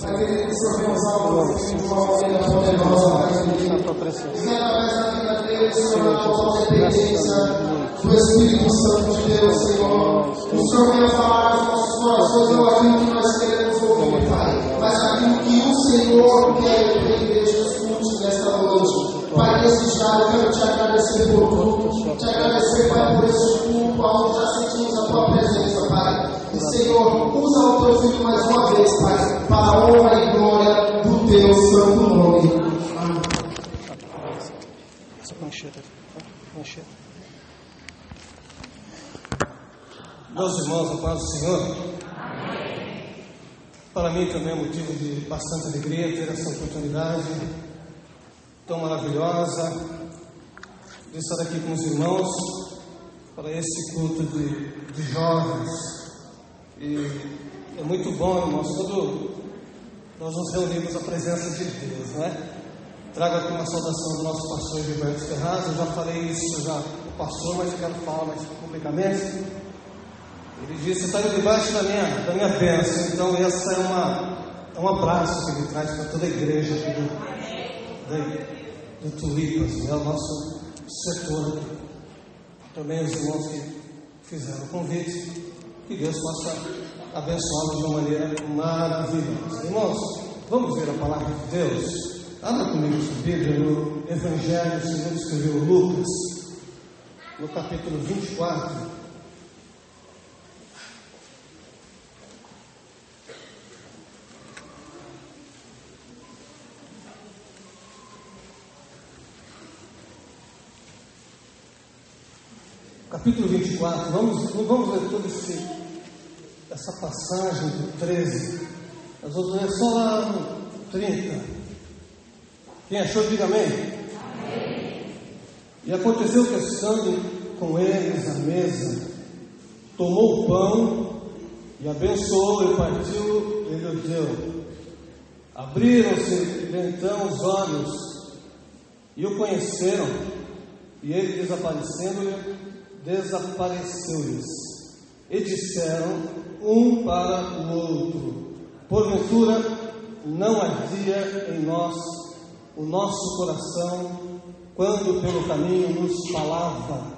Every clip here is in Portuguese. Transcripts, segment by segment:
Pai querido, que o Senhor venha usar o teu filho de uma maneira poderosa, Pai querido. E que através da vida dele, Senhor, na total dependência do Espírito Santo de Deus, Senhor. O Senhor venha falar aos nossos corações, não aquilo que nós queremos ouvir, Pai, mas aquilo que o Senhor quer que a igreja escute nesta noite. Pai, desde já eu quero te agradecer por tudo, te agradecer, Pai, por esse culto, onde já sentimos a tua presença, Pai. E, Senhor, usa o teu filho mais uma vez, Pai, para a honra e glória do teu santo nome. Amém. Essa mancheta. Meus irmãos, a paz do Senhor. Amém. Para mim também é motivo de bastante alegria ter essa oportunidade tão maravilhosa de estar aqui com os irmãos para esse culto de jovens. E é muito bom, irmãos, quando nós nos reunimos à presença de Deus, não é? Trago aqui uma saudação do nosso pastor Gilberto Ferraz. Eu já falei isso já o pastor, mas eu quero falar mais publicamente. Ele disse: está debaixo da minha bênção. Então essa é um abraço que ele traz para toda a igreja aqui do Tulipas, é o nosso setor aqui. Também os irmãos que fizeram o convite, que Deus possa abençoá-los de uma maneira maravilhosa. Irmãos, vamos ver a palavra de Deus. Abra comigo sua Bíblia no Evangelho segundo escreveu Lucas, no capítulo 24. Capítulo 24, vamos ler toda essa passagem do 13. Nós vamos ler só lá no 30. Quem achou, diga amém. Amém. E aconteceu que, estando com eles à mesa, tomou o pão e abençoou e partiu e lhe deu. Abriram-se então os olhos e o conheceram, e ele desapareceu-lhes, e disseram um para o outro: porventura não ardia em nós o nosso coração quando pelo caminho nos falava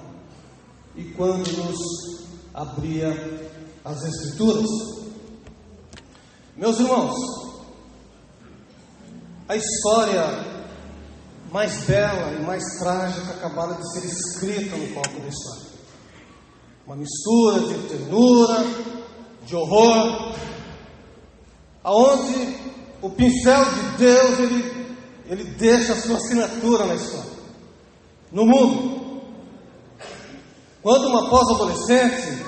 e quando nos abria as Escrituras? Meus irmãos, a história mais bela e mais trágica acabara de ser escrita no palco da história. Uma mistura de ternura, de horror, aonde o pincel de Deus ele deixa a sua assinatura na história, no mundo. Quando uma pós-adolescente,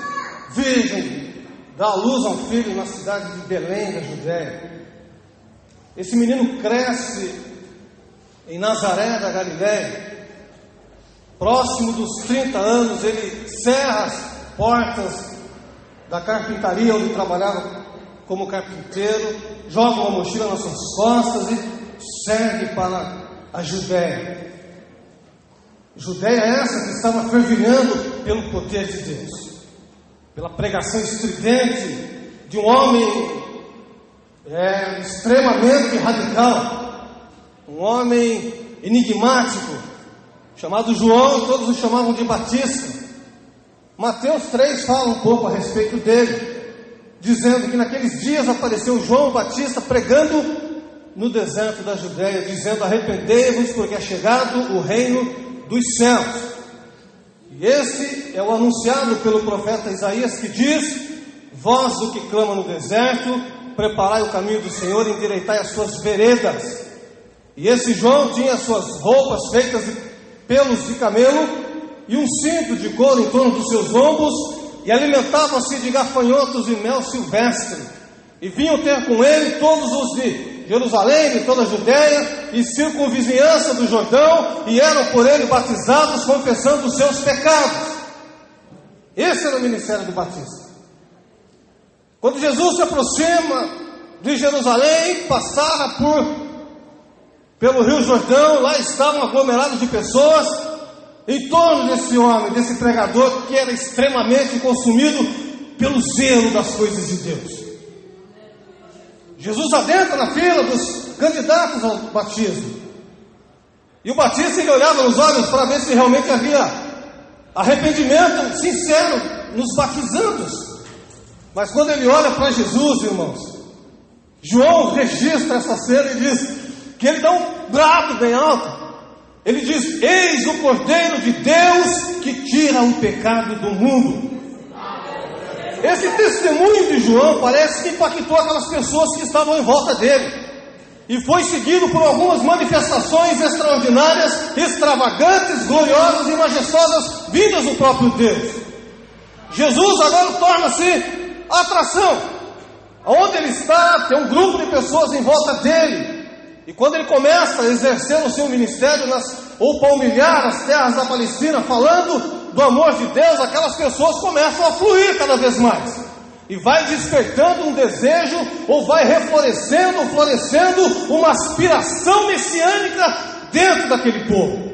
virgem, dá à luz a um filho na cidade de Belém, da Judéia, esse menino cresce em Nazaré da Galileia. Próximo dos 30 anos, ele cerra as portas da carpintaria onde trabalhava como carpinteiro, joga uma mochila nas suas costas e segue para a Judéia. Judéia é essa que estava fervilhando pelo poder de Deus, pela pregação estridente de um homem extremamente radical, um homem enigmático, chamado João, e todos o chamavam de Batista. Mateus 3 fala um pouco a respeito dele, dizendo que naqueles dias apareceu João Batista pregando no deserto da Judéia, dizendo: arrependei-vos, porque é chegado o reino dos céus. E esse é o anunciado pelo profeta Isaías, que diz: vós o que clama no deserto, preparai o caminho do Senhor, endireitai as suas veredas. E esse João tinha as suas roupas feitas de pelos de camelo e um cinto de couro em torno dos seus ombros, e alimentavam-se de gafanhotos e mel silvestre. E vinham ter com ele todos os de Jerusalém, de toda a Judéia e circunvizinhança do Jordão, e eram por ele batizados, confessando os seus pecados. Esse era o ministério do Batista. Quando Jesus se aproxima de Jerusalém, passara pelo Rio Jordão, lá estavam aglomerados de pessoas em torno desse homem, desse pregador que era extremamente consumido pelo zelo das coisas de Deus. Jesus adentra na fila dos candidatos ao batismo. E o batista, ele olhava nos olhos para ver se realmente havia arrependimento sincero nos batizandos. Mas quando ele olha para Jesus, irmãos, João registra essa cena e diz que ele dá um brado bem alto. Ele diz: eis o Cordeiro de Deus que tira o pecado do mundo. Esse testemunho de João parece que impactou aquelas pessoas que estavam em volta dele. E foi seguido por algumas manifestações extraordinárias, extravagantes, gloriosas e majestosas, vindas do próprio Deus. Jesus agora torna-se a atração. Onde ele está, tem um grupo de pessoas em volta dele. E quando ele começa a exercer o seu ministério, ou palmilhar as terras da Palestina, falando do amor de Deus, aquelas pessoas começam a fluir cada vez mais. E vai despertando um desejo, ou vai florescendo uma aspiração messiânica dentro daquele povo.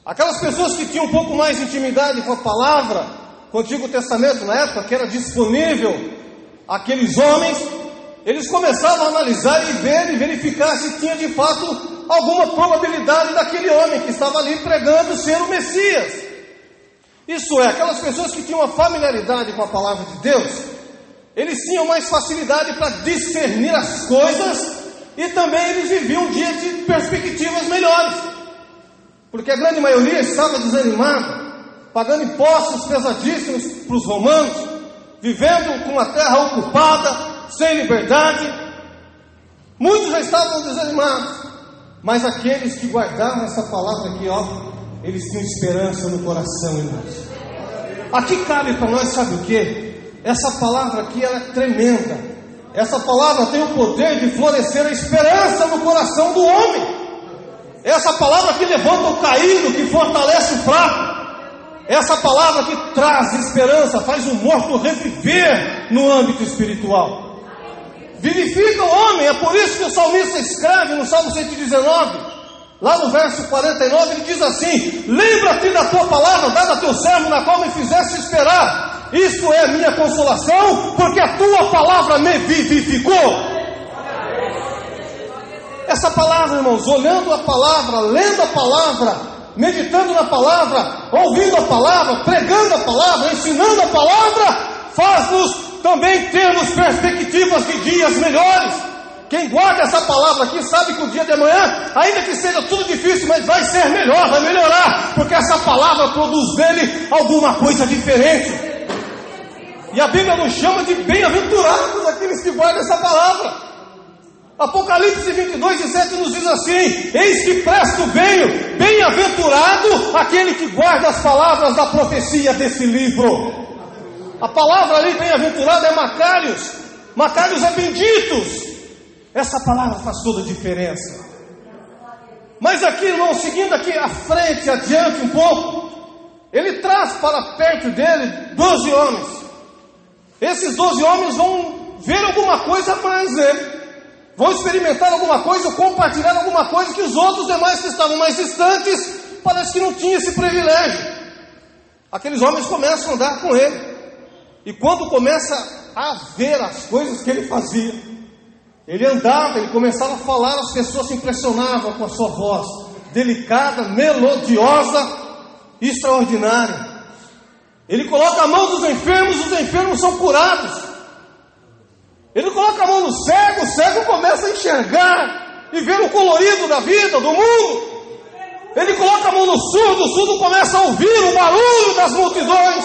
Aquelas pessoas que tinham um pouco mais de intimidade com a palavra, com o Antigo Testamento na época, que era disponível àqueles homens, eles começavam a analisar e ver e verificar se tinha de fato alguma probabilidade daquele homem que estava ali pregando ser o Messias. Isso é, aquelas pessoas que tinham uma familiaridade com a palavra de Deus, eles tinham mais facilidade para discernir as coisas, e também eles viviam um dia de perspectivas melhores, porque a grande maioria estava desanimada, pagando impostos pesadíssimos para os romanos, vivendo com a terra ocupada, sem liberdade. Muitos já estavam desanimados, mas aqueles que guardavam essa palavra aqui, eles tinham esperança no coração, irmãos. Aqui cabe para nós, sabe o que? Essa palavra aqui, ela é tremenda. Essa palavra tem o poder de florescer a esperança no coração do homem. Essa palavra que levanta o caído, que fortalece o fraco. Essa palavra que traz esperança, faz o morto reviver no âmbito espiritual. Vivifica o homem. É por isso que o salmista escreve no Salmo 119, lá no verso 49, ele diz assim: lembra-te da tua palavra dada a teu servo, na qual me fizeste esperar. Isto é a minha consolação, porque a tua palavra me vivificou. Essa palavra, irmãos, olhando a palavra, lendo a palavra, meditando na palavra, ouvindo a palavra, pregando a palavra, ensinando a palavra, faz-nos também termos perspectivas de dias melhores. Quem guarda essa palavra aqui sabe que o dia de amanhã, ainda que seja tudo difícil, mas vai ser melhor, vai melhorar, porque essa palavra produz nele alguma coisa diferente. E a Bíblia nos chama de bem-aventurados aqueles que guardam essa palavra. Apocalipse 22:7 nos diz assim: eis que presto venho, bem-aventurado aquele que guarda as palavras da profecia desse livro. A palavra ali, bem-aventurado, é Macários. Macários é benditos. Essa palavra faz toda a diferença. Mas aqui, irmão, seguindo aqui à frente, adiante um pouco, ele traz para perto dele 12 homens. Esses 12 homens vão ver alguma coisa a mais nele, vão experimentar alguma coisa, ou compartilhar alguma coisa que os outros demais que estavam mais distantes, parece que não tinham esse privilégio. Aqueles homens começam a andar com ele, e quando começa a ver as coisas que ele fazia, ele andava, ele começava a falar, as pessoas se impressionavam com a sua voz, delicada, melodiosa, extraordinária. Ele coloca a mão dos enfermos, os enfermos são curados. Ele coloca a mão no cego, o cego começa a enxergar e ver o colorido da vida, do mundo. Ele coloca a mão no surdo, o surdo começa a ouvir o barulho das multidões.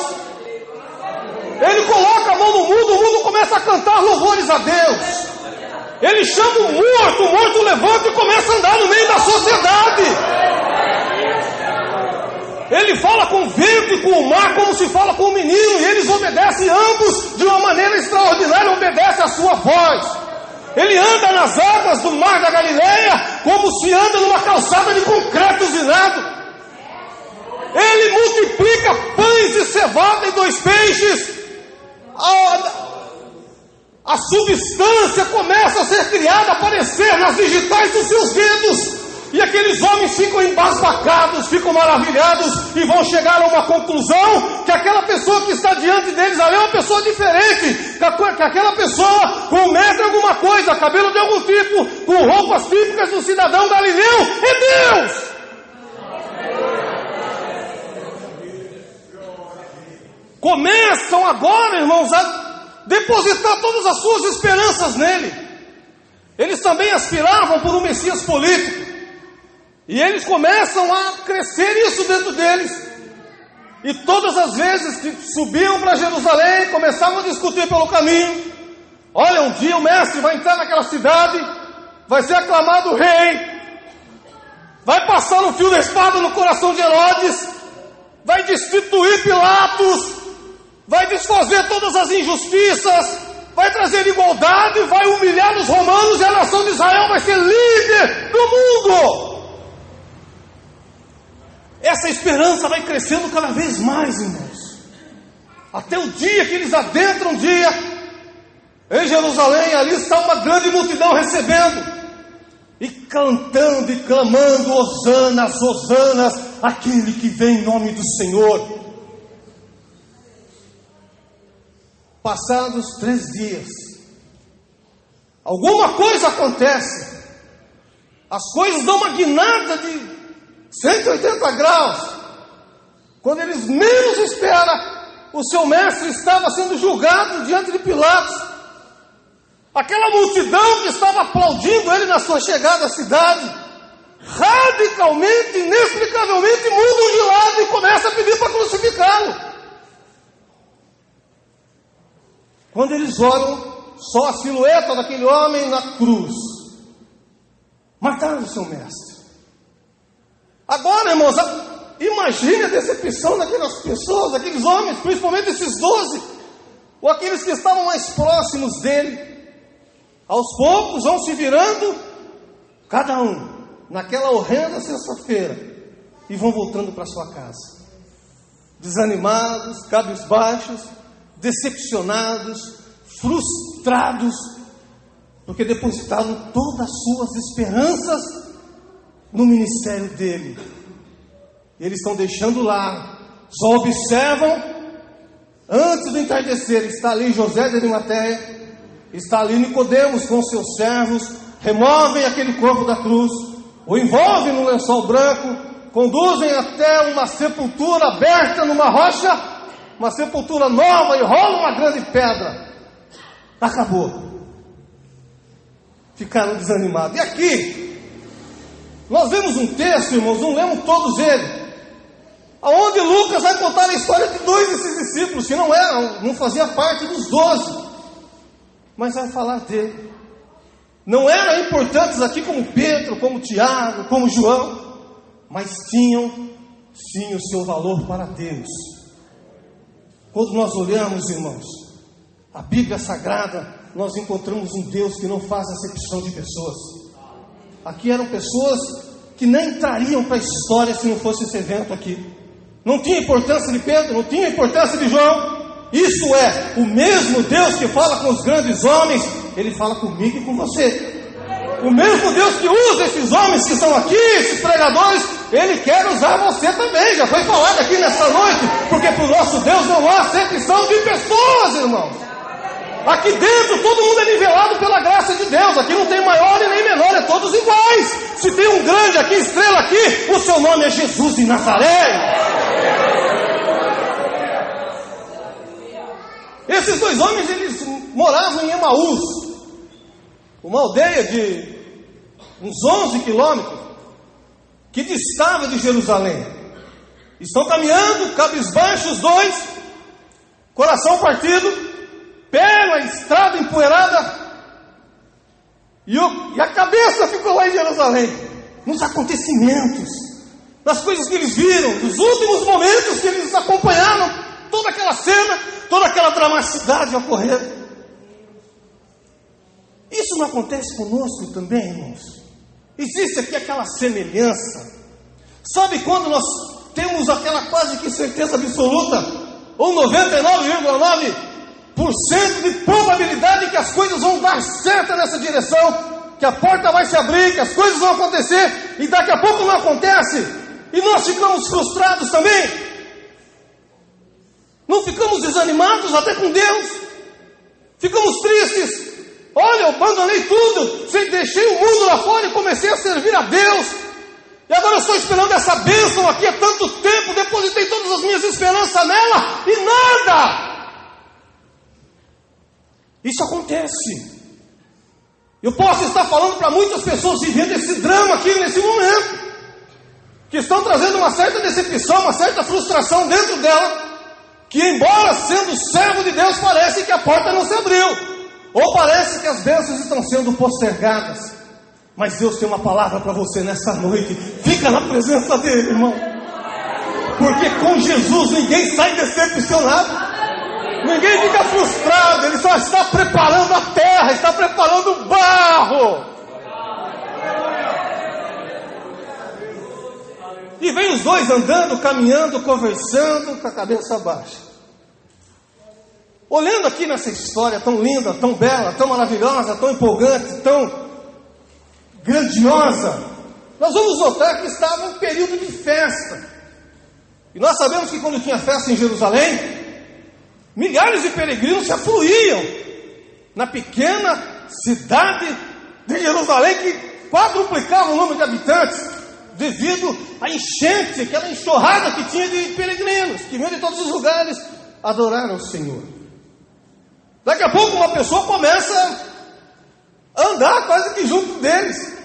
Ele coloca a mão no mudo, o mundo começa a cantar louvores a Deus. Ele chama o morto levanta e começa a andar no meio da sociedade. Ele fala com o vento e com o mar como se fala com o menino, e eles obedecem ambos de uma maneira extraordinária, obedecem a sua voz. Ele anda nas águas do mar da Galileia como se anda numa calçada de concreto usinado. Ele multiplica pães de cevada e 2 peixes. A substância começa a ser criada, a aparecer nas digitais dos seus dedos. e aqueles homens ficam embasbacados, ficam maravilhados e vão chegar a uma conclusão que aquela pessoa que está diante deles ali é uma pessoa diferente, que aquela pessoa com metro alguma coisa, cabelo de algum tipo, com roupas típicas do cidadão galileu, é Deus. Começam agora, irmãos, a depositar todas as suas esperanças nele. Eles também aspiravam por um Messias político, e eles começam a crescer isso dentro deles. E todas as vezes que subiam para Jerusalém, começavam a discutir pelo caminho. Olha, um dia o mestre vai entrar naquela cidade, vai ser aclamado rei, vai passar o fio da espada no coração de Herodes, vai destituir Pilatos, vai desfazer todas as injustiças, vai trazer igualdade, vai humilhar os romanos, e a nação de Israel vai ser líder do mundo. Essa esperança vai crescendo cada vez mais, irmãos, até o dia que eles adentram um dia em Jerusalém. Ali está uma grande multidão recebendo e cantando e clamando: Hosanas, Hosanas, aquele que vem em nome do Senhor. Passados 3 dias, alguma coisa acontece, as coisas dão uma guinada de 180 graus. Quando eles menos esperam, o seu mestre estava sendo julgado diante de Pilatos. Aquela multidão que estava aplaudindo ele na sua chegada à cidade, radicalmente, inexplicavelmente mudam de lado e começam a pedir para crucificá-lo. Quando eles olham só a silhueta daquele homem na cruz, mataram o seu mestre. Agora, irmãos, imagine a decepção daquelas pessoas, daqueles homens, principalmente esses 12, ou aqueles que estavam mais próximos dele. Aos poucos vão se virando, cada um, naquela horrenda sexta-feira, e vão voltando para sua casa, desanimados, cabisbaixos, decepcionados, frustrados, porque depositaram todas as suas esperanças no ministério dele. E eles estão deixando lá, só observam. Antes do entardecer está ali José de Arimateia, está ali Nicodemos com seus servos, removem aquele corpo da cruz, o envolvem no lençol branco, conduzem até uma sepultura aberta numa rocha, uma sepultura nova, e rola uma grande pedra. Acabou. Ficaram desanimados. E aqui nós vemos um texto, irmãos, não lemos todos eles, aonde Lucas vai contar a história de 2 desses discípulos que não faziam parte dos 12, mas vai falar dele. Não eram importantes aqui como Pedro, como Tiago, como João, mas tinham sim o seu valor para Deus. Quando nós olhamos, irmãos, a Bíblia Sagrada, nós encontramos um Deus que não faz acepção de pessoas. Aqui eram pessoas que nem entrariam para a história se não fosse esse evento aqui. Não tinha importância de Pedro, não tinha importância de João. Isso é, o mesmo Deus que fala com os grandes homens, Ele fala comigo e com você. O mesmo Deus que usa esses homens que estão aqui, esses pregadores, Ele quer usar você também. Já foi falado aqui nessa noite, porque para o nosso Deus não há acepção de pessoas, irmãos. Aqui dentro todo mundo é nivelado pela graça de Deus. Aqui não tem maior e nem menor, é todos iguais. Se tem um grande aqui, estrela aqui, o seu nome é Jesus de Nazaré. Esses 2 homens, eles moravam em Emaús, uma aldeia de uns 11 quilômetros, que distava de Jerusalém. Estão caminhando, cabisbaixos os 2, coração partido, pegam a estrada empoeirada, e a cabeça ficou lá em Jerusalém, nos acontecimentos, nas coisas que eles viram, nos últimos momentos que eles acompanharam, toda aquela cena, toda aquela dramaticidade ocorrer. Isso não acontece conosco também, irmãos? Existe aqui aquela semelhança. Sabe quando nós temos aquela quase que certeza absoluta, ou 99,9% de probabilidade que as coisas vão dar certo nessa direção? que a porta vai se abrir, que as coisas vão acontecer, e daqui a pouco não acontece, e nós ficamos frustrados também. Não ficamos desanimados até com Deus, ficamos tristes. Olha, eu abandonei tudo, deixei o mundo lá fora e comecei a servir a Deus, e agora eu estou esperando essa bênção aqui há tanto tempo, depositei todas as minhas esperanças nela, e nada. Isso acontece. Eu posso estar falando para muitas pessoas vivendo esse drama aqui nesse momento, que estão trazendo uma certa decepção, uma certa frustração dentro dela, que embora sendo servo de Deus, parece que a porta não se abriu, ou parece que as bênçãos estão sendo postergadas. Mas Deus tem uma palavra para você nessa noite. Fica na presença dele, irmão, porque com Jesus ninguém sai decepcionado. Ninguém fica frustrado, ele só está preparando a terra, está preparando o barro. E vem os dois andando, caminhando, conversando, com a cabeça baixa. Olhando aqui nessa história tão linda, tão bela, tão maravilhosa, tão empolgante, tão grandiosa, nós vamos notar que estava um período de festa. E nós sabemos que quando tinha festa em Jerusalém, milhares de peregrinos se afluíam na pequena cidade de Jerusalém, que quadruplicava o número de habitantes, devido à enchente, aquela enxurrada que tinha de peregrinos, que vinham de todos os lugares adorar ao Senhor. Daqui a pouco uma pessoa começa a andar quase que junto deles.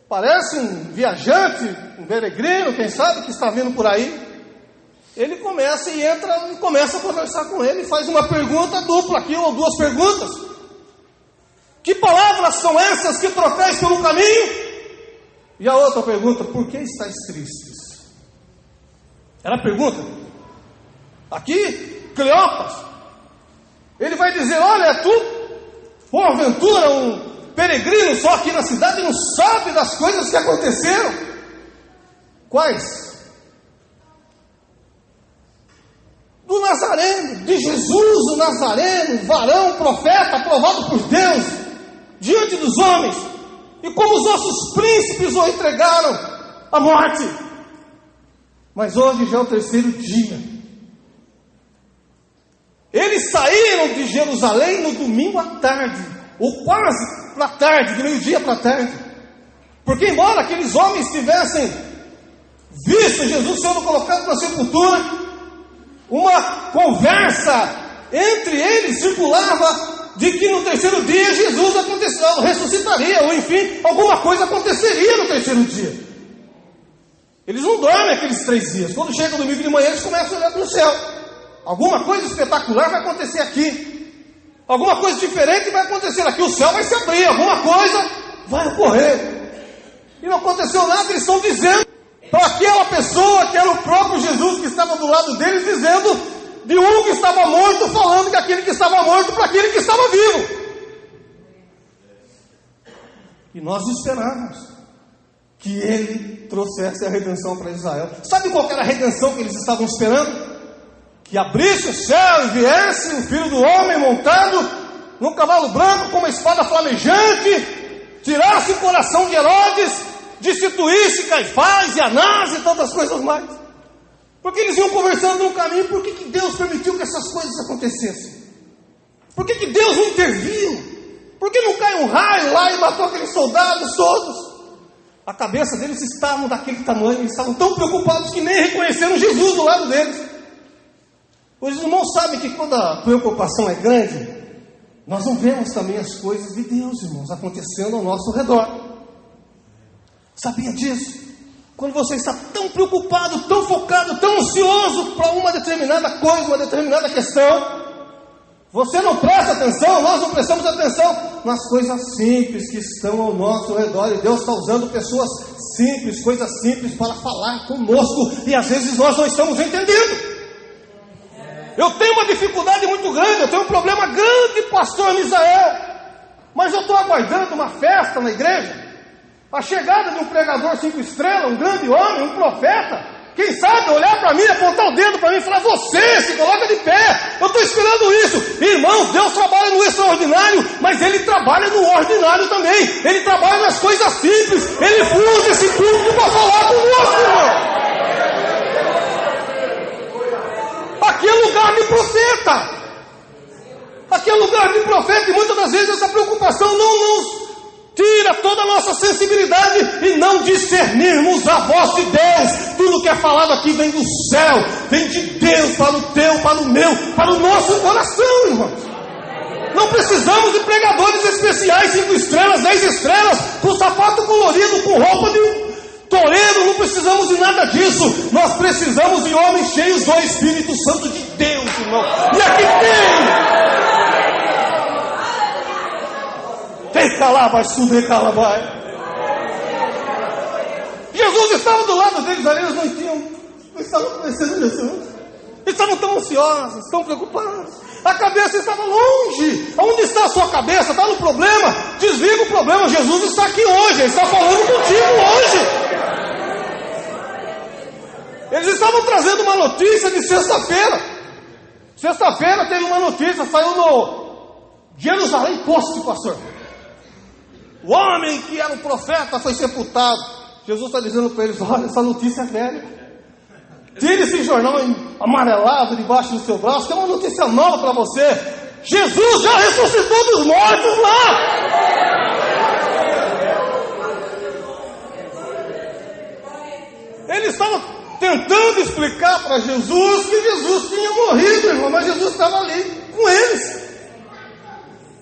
Parece um viajante, um peregrino, quem sabe, que está vindo por aí. Ele começa e entra e começa a conversar com ele, e faz uma pergunta dupla aqui, ou duas perguntas. Que palavras são essas que trocais pelo caminho? E a outra pergunta, por que estáis tristes? Era a pergunta. Aqui, Cleopas, ele vai dizer, olha, tu, porventura, um peregrino só aqui na cidade, não sabe das coisas que aconteceram? Quais? Do Nazareno, de Jesus, o Nazareno, varão, profeta, aprovado por Deus, diante dos homens, e como os nossos príncipes o entregaram à morte. Mas hoje já é o terceiro dia. Eles saíram de Jerusalém no domingo à tarde, ou quase para a tarde, de meio-dia para a tarde, porque embora aqueles homens tivessem visto Jesus sendo colocado na sepultura, uma conversa entre eles circulava de que no terceiro dia Jesus ressuscitaria, ou enfim, alguma coisa aconteceria no terceiro dia. Eles não dormem aqueles 3 dias. Quando chega o domingo de manhã, eles começam a olhar para o céu. Alguma coisa espetacular vai acontecer aqui. Alguma coisa diferente vai acontecer aqui. O céu vai se abrir, alguma coisa vai ocorrer. E não aconteceu nada, eles estão dizendo para aquela pessoa que era o próprio Jesus que estava do lado deles, dizendo de um que estava morto, falando que aquele que estava morto para aquele que estava vivo. E nós esperávamos que ele trouxesse a redenção para Israel. Sabe qual era a redenção que eles estavam esperando? Que abrisse o céu e viesse o Filho do Homem montado num cavalo branco com uma espada flamejante, tirasse o coração de Herodes, destituísse Caifás e Anás e tantas coisas mais. Porque eles iam conversando no caminho. Por que Deus permitiu que essas coisas acontecessem? Por que Deus não interviu? Por que não cai um raio lá e matou aqueles soldados todos? A cabeça deles estavam daquele tamanho, eles estavam tão preocupados que nem reconheceram Jesus do lado deles. Os irmãos sabem que quando a preocupação é grande, nós não vemos também as coisas de Deus, irmãos, acontecendo ao nosso redor. Sabia disso? Quando você está tão preocupado, tão focado, tão ansioso para uma determinada coisa, uma determinada questão, você não presta atenção, nós não prestamos atenção nas coisas simples que estão ao nosso redor. E Deus está usando pessoas simples, coisas simples para falar conosco, e às vezes nós não estamos entendendo. Eu tenho uma dificuldade muito grande, eu tenho um problema grande, pastor Misael, mas eu estou aguardando uma festa na igreja, a chegada de um pregador 5 estrelas, um grande homem, um profeta, Quem sabe olhar para mim, apontar o dedo para mim e falar: você se coloca de pé, eu estou esperando isso. Irmãos, Deus trabalha no extraordinário, mas Ele trabalha no ordinário também. Ele trabalha nas coisas simples. Ele usa esse público para falar conosco, irmão. Aqui é lugar de profeta. Aqui é lugar de profeta, e muitas das vezes essa preocupação não nos tira toda a nossa sensibilidade e não discernirmos a voz de Deus. Tudo que é falado aqui vem do céu, vem de Deus para o teu, para o meu, para o nosso coração, irmãos. Não precisamos de pregadores especiais, 5 estrelas, 10 estrelas, com sapato colorido, com roupa de toureiro. Não precisamos de nada disso. Nós precisamos de homens cheios do Espírito Santo de Deus, irmão. E aqui tem calabai, subir calabai. Jesus estava do lado deles ali, eles não estavam conhecendo Jesus. Eles estavam tão ansiosos, tão preocupados. A cabeça estava longe. Onde está a sua cabeça? Está no problema? Desliga o problema. Jesus está aqui hoje, Ele está falando contigo hoje. Eles estavam trazendo uma notícia de sexta-feira. Sexta-feira teve uma notícia, saiu no Jerusalém Post, pastor. O homem que era o profeta foi sepultado. Jesus está dizendo para eles: olha, essa notícia é velha. Tire esse jornal amarelado debaixo do seu braço, que é uma notícia nova para você. Jesus já ressuscitou dos mortos lá. Eles estavam tentando explicar para Jesus que Jesus tinha morrido, irmão, mas Jesus estava ali com eles.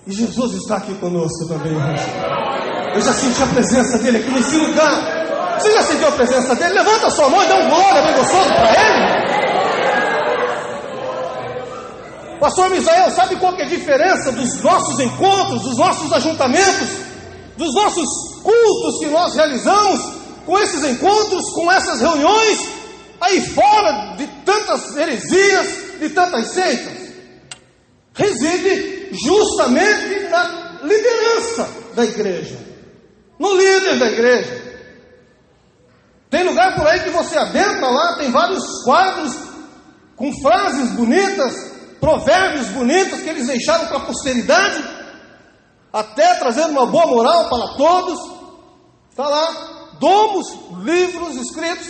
E Jesus está aqui conosco também, irmão. Eu já senti a presença dele aqui nesse lugar. Você já sentiu a presença dele? Levanta a sua mão e dá um glória bem gostoso para ele. Pastor Misael, sabe qual que é a diferença dos nossos encontros, dos nossos ajuntamentos, dos nossos cultos que nós realizamos, com esses encontros, com essas reuniões, aí fora de tantas heresias, de tantas seitas? Reside justamente na liderança da igreja, no líder da igreja. Tem lugar por aí que você adentra lá, tem vários quadros com frases bonitas, provérbios bonitos que eles deixaram para a posteridade, até trazendo uma boa moral para todos. Está lá, domos, livros escritos,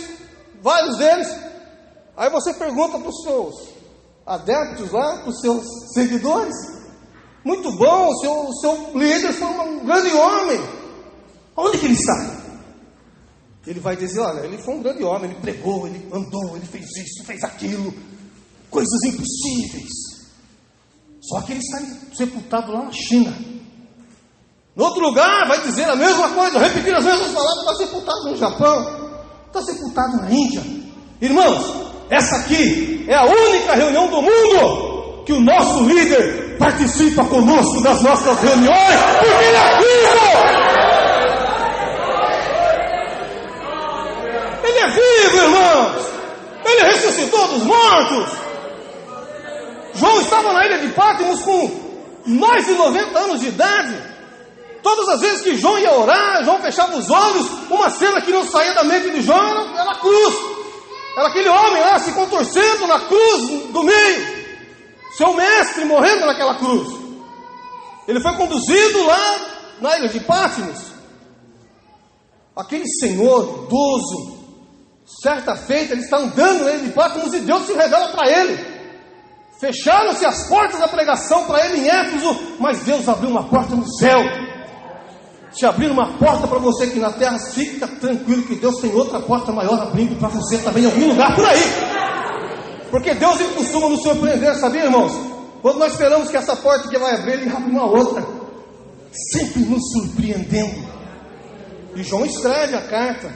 vários deles. Aí você pergunta para os seus adeptos lá, para os seus seguidores: muito bom, o seu líder foi um grande homem, onde que ele está? Ele vai dizer: olha, ele foi um grande homem, ele pregou, ele andou, ele fez isso, fez aquilo, coisas impossíveis. Só que ele está sepultado lá na China. No outro lugar vai dizer a mesma coisa, repetir as mesmas palavras: está sepultado no Japão, está sepultado na Índia. Irmãos, essa aqui é a única reunião do mundo que o nosso líder participa conosco das nossas reuniões, porque ele é vivo! Ele é vivo, irmãos! Ele ressuscitou dos mortos! João estava na ilha de Patmos com mais de 90 anos de idade. Todas as vezes que João ia orar, João fechava os olhos. Uma cena que não saía da mente de João era a cruz. Era aquele homem lá se contorcendo na cruz do meio. Seu mestre morrendo naquela cruz. Ele foi conduzido lá na ilha de Patmos. Aquele senhor idoso, certa feita, ele está andando na ilha de Patmos e Deus se revela para ele. Fecharam-se as portas da pregação para ele em Éfeso, mas Deus abriu uma porta no céu. Se abrir uma porta para você aqui na terra, fica tranquilo que Deus tem outra porta maior abrindo para você também em algum lugar por aí. Porque Deus, ele costuma nos surpreender, sabia, irmãos? Quando nós esperamos que essa porta que vai abrir, ele abre uma outra, sempre nos surpreendendo. E João escreve a carta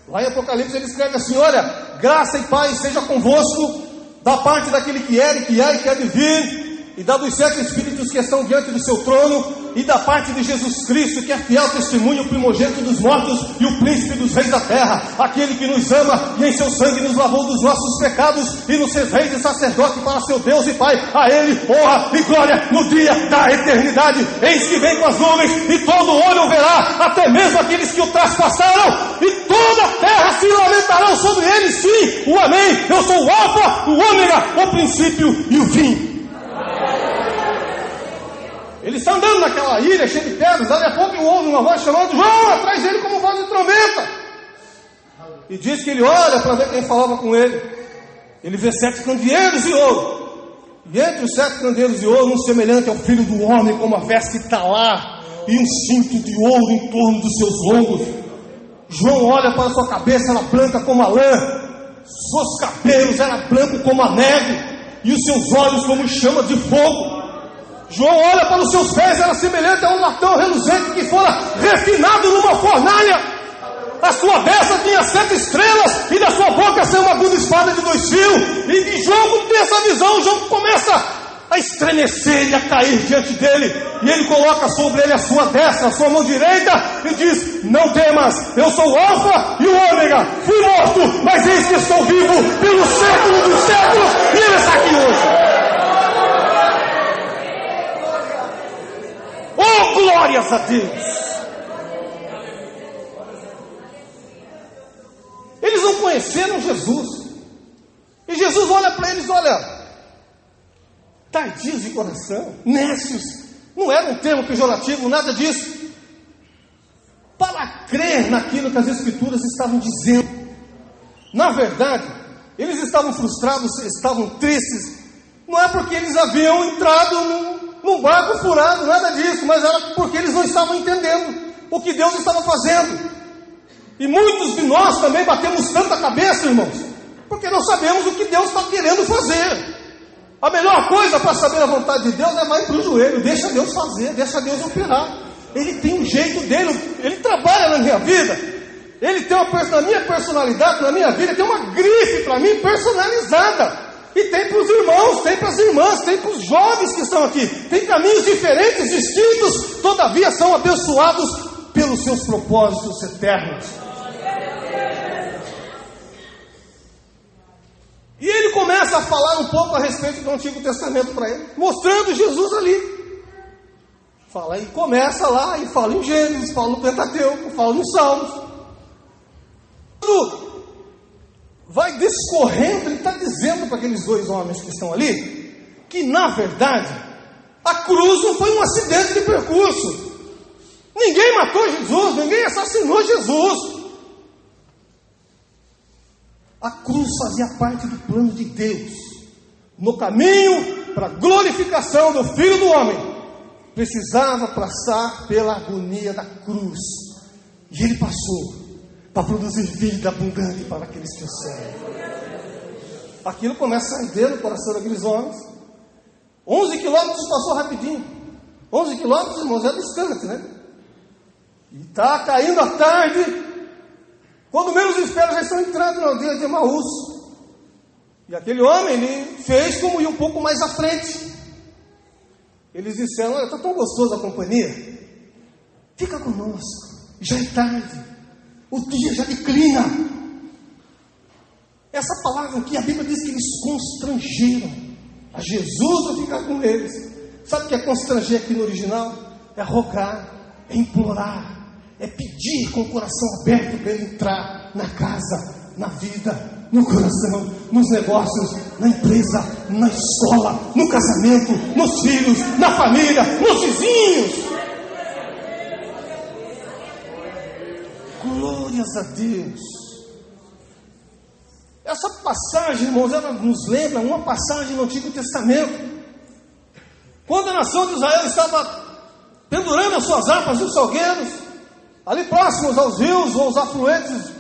lá em Apocalipse, ele escreve assim: olha, graça e paz seja convosco da parte daquele que era e que há e que há de vir, e da dos 7 espíritos que estão diante do seu trono, e da parte de Jesus Cristo, que é fiel testemunho, o primogênito dos mortos e o príncipe dos reis da terra, aquele que nos ama e em seu sangue nos lavou dos nossos pecados e nos fez reis e sacerdote para seu Deus e Pai. A Ele honra e glória no dia da eternidade. Eis que vem com as nuvens e todo olho o verá, até mesmo aqueles que o traspassaram, e toda a terra se lamentarão sobre ele. Sim, o amém. Eu sou o alfa, o ômega, o princípio e o fim. Ele está andando naquela ilha cheia de pedras. Daqui a pouco ouve uma voz chamando João atrás dele como voz de trombeta, e diz que ele olha para ver quem falava com ele. Ele vê 7 candeeiros de ouro, e entre os 7 candeeiros de ouro, um semelhante ao Filho do Homem, com uma veste talar e um cinto de ouro em torno dos seus lombos. João olha para sua cabeça, era branca como a lã, seus cabelos eram brancos como a neve, e os seus olhos como chama de fogo. João olha para os seus pés, era semelhante a um latão reluzente que fora refinado numa fornalha. A sua destra tinha 7 estrelas, e da sua boca saiu uma aguda espada de 2 fios. E de João, com essa visão, João começa a estremecer e a cair diante dele, e ele coloca sobre ele a sua destra, a sua mão direita, e diz: não temas, eu sou o alfa e o ômega. Fui morto, mas eis que estou vivo pelo século dos séculos, e ele está aqui hoje. Oh, glórias a Deus! Eles não conheceram Jesus, e Jesus olha para eles: olha, tardios de coração, nécios. Não era um termo pejorativo, nada disso. Para crer naquilo que as Escrituras estavam dizendo. Na verdade, eles estavam frustrados, estavam tristes. Não é porque eles haviam entrado num barco furado, nada disso, mas era porque eles não estavam entendendo o que Deus estava fazendo. E muitos de nós também batemos tanta cabeça, irmãos, porque não sabemos o que Deus está querendo fazer. A melhor coisa para saber a vontade de Deus é vai para o joelho, deixa Deus fazer, deixa Deus operar. Ele tem um jeito dele, ele trabalha na minha vida, ele tem na minha personalidade, na minha vida, tem uma grife para mim personalizada. E tem para os irmãos, tem para as irmãs, tem para os jovens que estão aqui. Tem caminhos diferentes, distintos, todavia são abençoados pelos seus propósitos eternos. E ele começa a falar um pouco a respeito do Antigo Testamento para ele, mostrando Jesus ali. Fala e começa lá, e fala em Gênesis, fala no Pentateuco, fala nos Salmos. Tudo vai discorrendo, ele está dizendo para aqueles 2 homens que estão ali, que na verdade, a cruz não foi um acidente de percurso. Ninguém matou Jesus, ninguém assassinou Jesus. A cruz fazia parte do plano de Deus. No caminho para a glorificação do Filho do Homem, precisava passar pela agonia da cruz. E ele passou para produzir vida abundante para aqueles que o servem. Aquilo começa a arder no coração daqueles homens. 11 quilômetros passou rapidinho. 11 quilômetros, irmãos, é distante, né? E está caindo a tarde. Quando menos espera, já estão entrando no dia de Emaús. E aquele homem, ele fez como ir um pouco mais à frente. Eles disseram: olha, está tão gostoso a companhia, fica conosco, já é tarde, o dia já declina. Essa palavra aqui, a Bíblia diz que eles constrangeram a Jesus a ficar com eles. Sabe o que é constranger aqui no original? É rogar, é implorar, é pedir com o coração aberto para ele entrar na casa, na vida, no coração, nos negócios, na empresa, na escola, no casamento, nos filhos, na família, nos vizinhos. Glórias a Deus. Essa passagem, irmãos, ela nos lembra uma passagem no Antigo Testamento, quando a nação de Israel estava pendurando as suas harpas e os salgueiros, ali próximos aos rios ou aos afluentes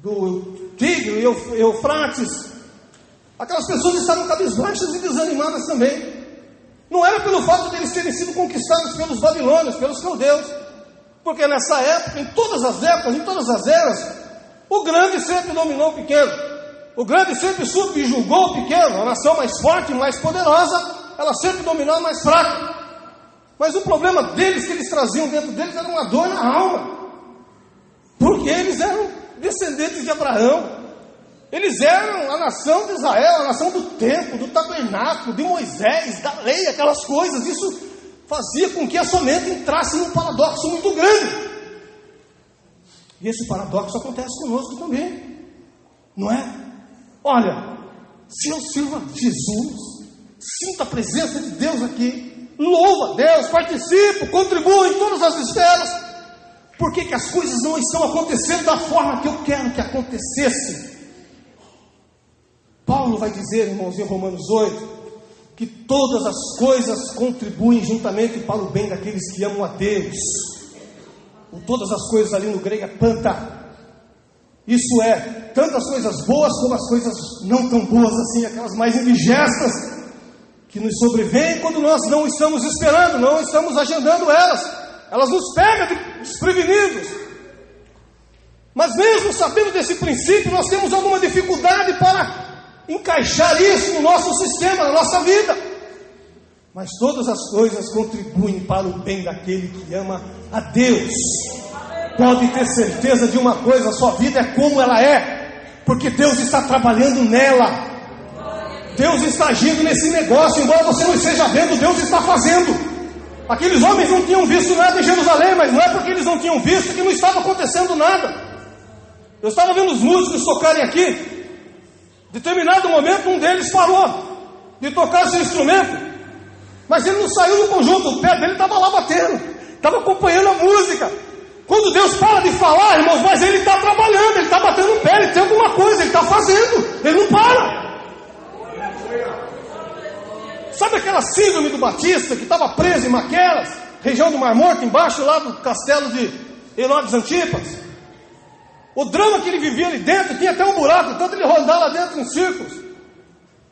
do Tigre e Eufrates. Aquelas pessoas estavam cabisbaixas e desanimadas também. Não era pelo fato de eles terem sido conquistados pelos babilônios, pelos caldeus, porque nessa época, em todas as épocas, em todas as eras, o grande sempre dominou o pequeno. O grande sempre subjugou o pequeno. A nação mais forte, mais poderosa, ela sempre dominou a mais fraca. Mas o problema deles, que eles traziam dentro deles, era uma dor na alma. Porque eles eram descendentes de Abraão. Eles eram a nação de Israel, a nação do templo, do tabernáculo, de Moisés, da lei, aquelas coisas. Isso fazia com que a sua mente entrasse num paradoxo muito grande. E esse paradoxo acontece conosco também, não é? Olha, se eu sirvo a Jesus, sinto a presença de Deus aqui, louvo a Deus, participo, contribuo em todas as esferas, por que as coisas não estão acontecendo da forma que eu quero que acontecesse? Paulo vai dizer, irmãos, em Romanos 8, que todas as coisas contribuem juntamente para o bem daqueles que amam a Deus. O todas as coisas ali no grego é panta. Isso é, tanto as coisas boas como as coisas não tão boas assim, aquelas mais indigestas, que nos sobrevêm quando nós não estamos esperando, não estamos agendando elas. Elas nos pegam desprevenidos. Mas mesmo sabendo desse princípio, nós temos alguma dificuldade para encaixar isso no nosso sistema, na nossa vida. Mas todas as coisas contribuem para o bem daquele que ama a Deus. Pode ter certeza de uma coisa: a sua vida é como ela é, porque Deus está trabalhando nela. Deus está agindo nesse negócio, embora você não esteja vendo, Deus está fazendo. Aqueles homens não tinham visto nada em Jerusalém, mas não é porque eles não tinham visto que não estava acontecendo nada. Eu estava vendo os músicos tocarem aqui. Determinado momento, um deles parou de tocar seu instrumento, mas ele não saiu do conjunto, o pé dele estava lá batendo, estava acompanhando a música. Quando Deus para de falar, irmãos, mas ele está trabalhando, ele está batendo o pé, ele tem alguma coisa, ele está fazendo, ele não para. Sabe aquela síndrome do Batista que estava preso em Maquelas, região do Mar Morto, embaixo lá do castelo de Herodes Antipas? O drama que ele vivia ali dentro, tinha até um buraco, tanto ele rodava lá dentro em círculos.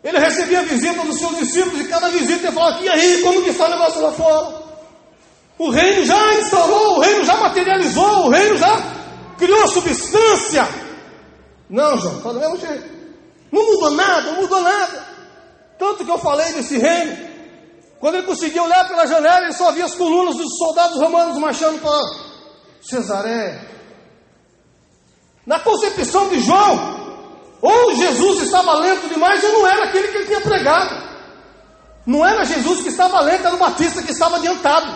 Ele recebia a visita dos seus discípulos, e cada visita ele falava: e aí, como que está o negócio lá fora? O reino já instaurou, o reino já materializou, o reino já criou substância. Não, João, fala do mesmo jeito. Não mudou nada, não mudou nada. Tanto que eu falei desse reino, quando ele conseguia olhar pela janela, ele só via as colunas dos soldados romanos marchando para Cesareia. Na concepção de João, ou Jesus estava lento demais, ou não era aquele que ele tinha pregado. Não era Jesus que estava lento, era o Batista que estava adiantado.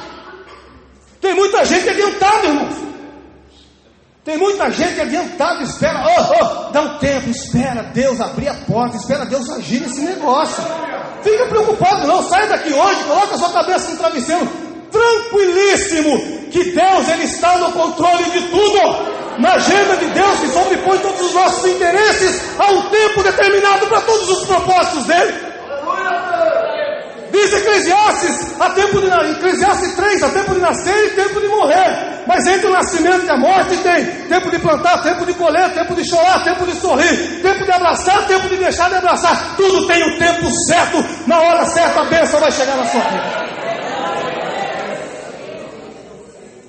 Tem muita gente adiantada, irmãos. Tem muita gente adiantada, espera, dá um tempo, espera Deus abrir a porta, espera Deus agir nesse negócio. Fica preocupado não, sai daqui hoje, coloca a sua cabeça no travesseiro, tranquilíssimo, que Deus, Ele está no controle de tudo. Na agenda de Deus que sobrepõe todos os nossos interesses, há um tempo determinado para todos os propósitos dele. Diz Eclesiastes, Eclesiastes 3, há tempo de nascer e tempo de morrer. Mas entre o nascimento e a morte tem tempo de plantar, tempo de colher, tempo de chorar, tempo de sorrir, tempo de abraçar, tempo de deixar de abraçar. Tudo tem o tempo certo, na hora certa a bênção vai chegar na sua vida.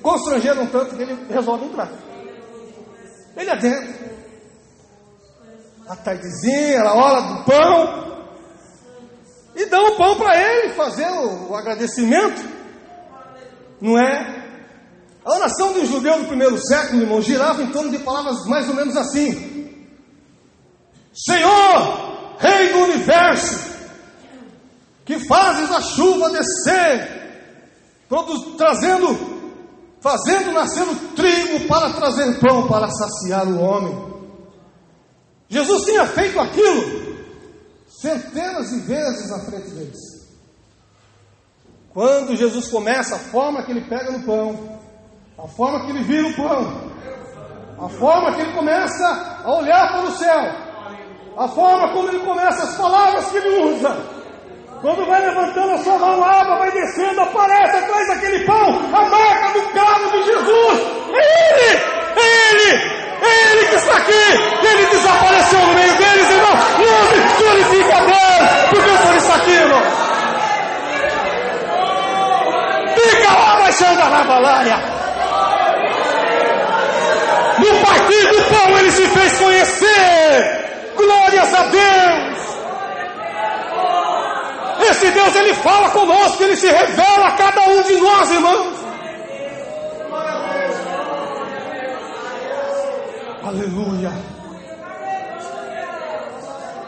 Constrangeram um tanto que ele resolve entrar. Ele adentra. A tardezinha, a hora do pão, e dão o pão para ele fazer o agradecimento. Não é? A oração de um judeu do primeiro século, irmão, girava em torno de palavras mais ou menos assim: Senhor, Rei do Universo, que fazes a chuva descer, fazendo nascer o trigo para trazer pão para saciar o homem. Jesus tinha feito aquilo centenas de vezes na frente deles. Quando Jesus começa, a forma que ele pega no pão, a forma que ele vira o pão, a forma que ele começa a olhar para o céu, a forma como ele começa, as palavras que ele usa, quando vai levantando a sua mão, a água vai descendo, aparece atrás daquele pão a marca do calo de Jesus. Ele que está aqui, ele desapareceu no meio deles, irmão. Louve, glorifica a Deus, porque o Senhor está aqui, irmão. Fica lá, baixando a lavalária. No partir do pão ele se fez conhecer. Glórias a Deus. esse Deus, Ele fala conosco, Ele se revela a cada um de nós, irmãos. Aleluia.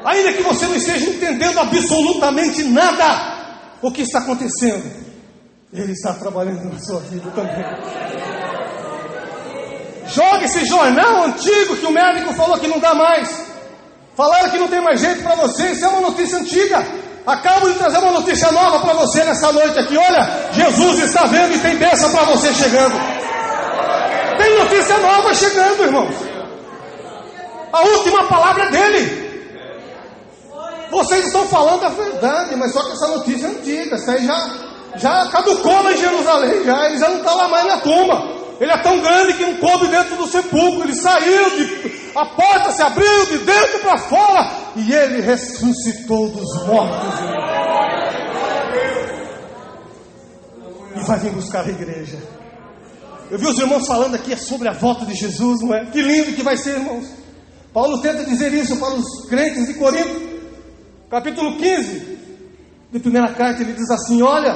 Ainda que você não esteja entendendo absolutamente nada o que está acontecendo, Ele está trabalhando na sua vida também. Joga esse jornal antigo que o médico falou que não dá mais. Falaram que não tem mais jeito para você. Isso é uma notícia antiga. Acabo de trazer uma notícia nova para você nessa noite aqui. Olha, Jesus está vendo e tem bênção para você chegando. Tem notícia nova chegando, irmãos. A última palavra é dele. Vocês estão falando a verdade, mas só que essa notícia é antiga. Essa aí já caducou lá em Jerusalém. Ele já não está lá mais na tumba. Ele é tão grande que não coube dentro do sepulcro. Ele saiu, a porta se abriu de dentro para fora, e Ele ressuscitou dos mortos. E vai vir buscar a igreja. Eu vi os irmãos falando aqui sobre a volta de Jesus, não é? Que lindo que vai ser, irmãos. Paulo tenta dizer isso para os crentes de Corinto. Capítulo 15 de primeira carta, ele diz assim: olha,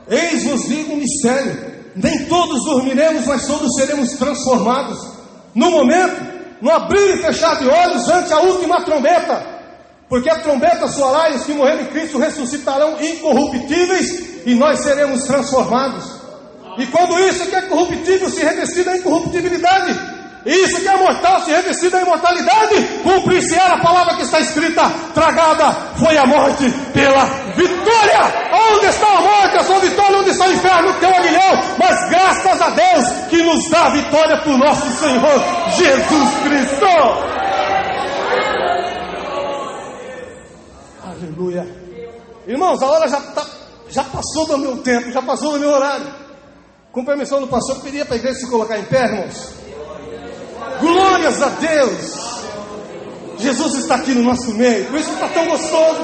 eis-vos digo um mistério. Nem todos dormiremos, mas todos seremos transformados. No momento, no abrir e fechar de olhos, ante a última trombeta. Porque a trombeta soará e os que morrerem em Cristo ressuscitarão incorruptíveis, e nós seremos transformados. E quando isso que é corruptível se revestir da incorruptibilidade, e isso que é mortal se revestir da imortalidade, cumprir-se-á a palavra que está escrita: tragada foi a morte pela vitória. Onde está a morte, a sua vitória? Onde está o inferno, o teu aguilhão? Mas graças a Deus que nos dá a vitória por nosso Senhor Jesus Cristo. Aleluia. Irmãos, a hora já passou do meu tempo, já passou do meu horário. Com permissão do pastor, eu pedia para a igreja se colocar em pé, irmãos. Glórias a Deus. Jesus está aqui no nosso meio. Por isso está tão gostoso.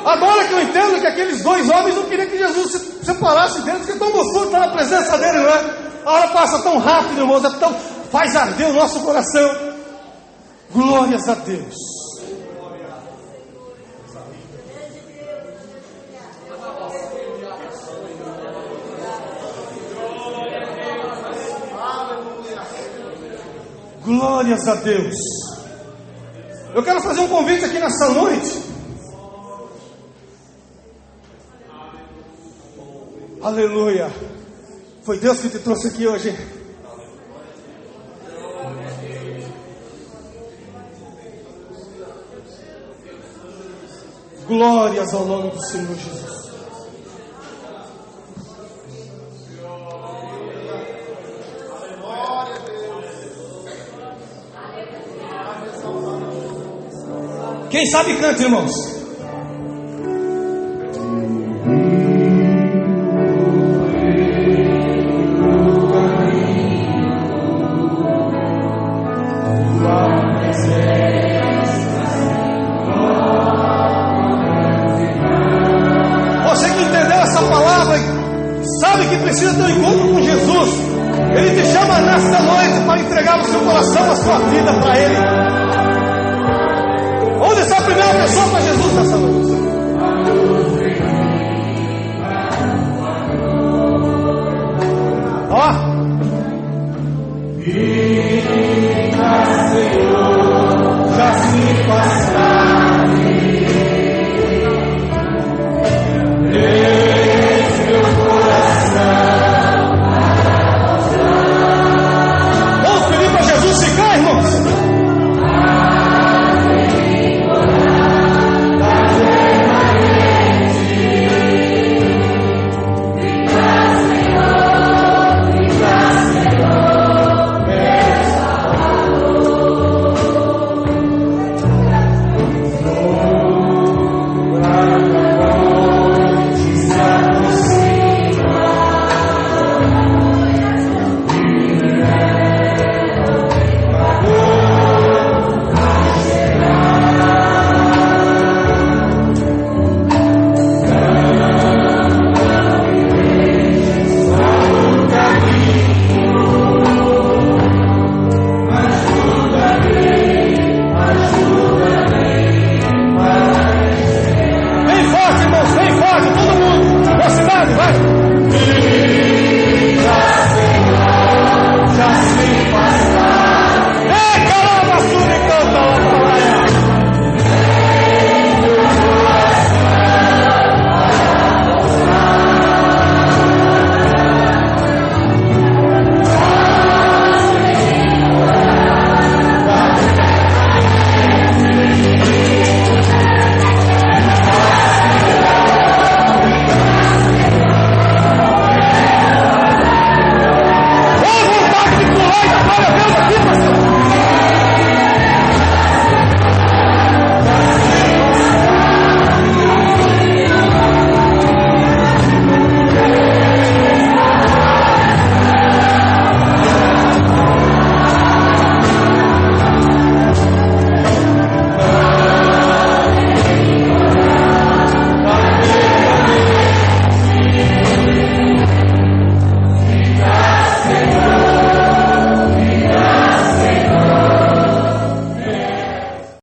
Agora que eu entendo que aqueles dois homens não queriam que Jesus se separasse deles, porque é tão gostoso estar na presença dele, não é? A hora passa tão rápido, irmãos, faz arder o nosso coração. Glórias a Deus. Glórias a Deus. Eu quero fazer um convite aqui nessa noite. Aleluia. Foi Deus que te trouxe aqui hoje. Glórias ao nome do Senhor Jesus. Quem sabe canta, irmãos. Você que entendeu essa palavra e sabe que precisa ter um encontro com Jesus, Ele te chama nesta noite para entregar o seu coração, a sua vida para Ele. Onde está a primeira pessoa para Jesus nessa noite? Ó. Vinha, Senhor, já se passaram.